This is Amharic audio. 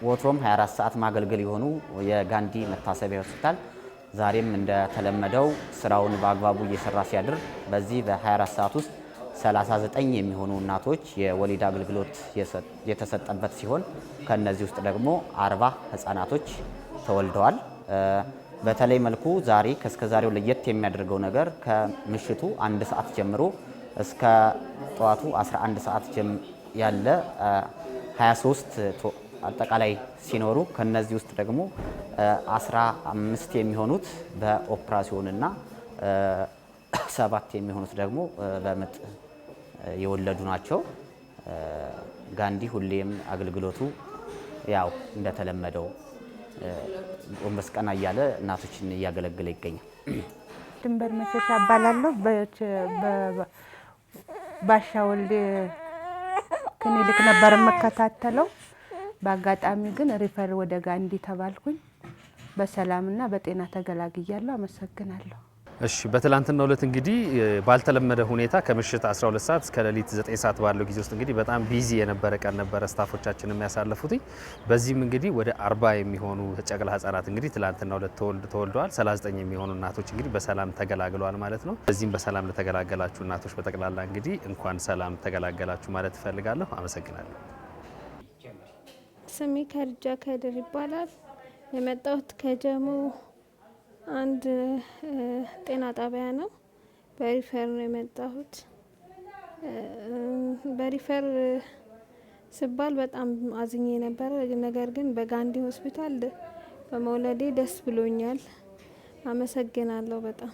ወትሮም 24 ሰዓት ማገልገል የሆኑ የጋንዲ መታሰቢያ ሆስፒታል ዛሬም እንደተለመደው ስራውን በአግባቡ እየሰራ ሲያድር በዚህ በ24 ሰዓት ውስጥ 39 የሚሆኑ እናቶች የወሊድ አገልግሎት የተሰጠበት ሲሆን ከነዚህ ውስጥ ደግሞ 40 ህፃናቶች ተወልደዋል። በተለይ መልኩ ዛሬ ከስከዛሬው ለየት የሚያደርገው ነገር ከምሽቱ 1 ሰዓት ጀምሮ እስከ ጠዋቱ 11 ሰዓት ያለ 23 አጠቃላይ ሲኖሩ ከነዚህ ውስጥ ደግሞ 15 የሚሆኑት በኦፕራሲዮንና 7 የሚሆኑት ደግሞ በምጥ የወለዱ ናቸው። ጋንዲ ሁሌም አገልግሎቱ ያው እንደተለመደው ጎንበስ ቀና እያለ እናቶችን እያገለገለ ይገኛል። ድንበር መሸሻ እባላለሁ። ባሻ ወልዴ ክሊኒክ ነበር የምከታተለው። በአጋጣሚ ግን ሪፈር ወደ ጋንዲ ተባልኩኝ። በሰላምና በጤና ተገላግያለሁ። አመሰግናለሁ። እሺ በትላንትናው ዕለት እንግዲህ ባልተለመደ ሁኔታ ከምሽት 12 ሰዓት እስከ ሌሊት 9 ሰዓት ባለው ጊዜ ውስጥ እንግዲህ በጣም ቢዚ የነበረ ቀን ነበረ ስታፎቻችን የሚያሳልፉት። በዚህም እንግዲህ ወደ 40 የሚሆኑ ጨቅላ ህጻናት እንግዲህ ትላንትናው ዕለት ተወልደዋል። 39 የሚሆኑ እናቶች እንግዲህ በሰላም ተገላግለዋል ማለት ነው። በዚህም በሰላም ለተገላገላችሁ እናቶች በጠቅላላ እንግዲህ እንኳን ሰላም ተገላገላችሁ ማለት እፈልጋለሁ። አመሰግናለሁ። ስሜ ከድጃ ከድር ይባላል። የመጣሁት ከጀሞ አንድ ጤና ጣቢያ ነው። በሪፈር ነው የመጣሁት። በሪፈር ስባል በጣም አዝኜ ነበር። ነገር ግን በጋንዲ ሆስፒታል በመውለዴ ደስ ብሎኛል። አመሰግናለሁ በጣም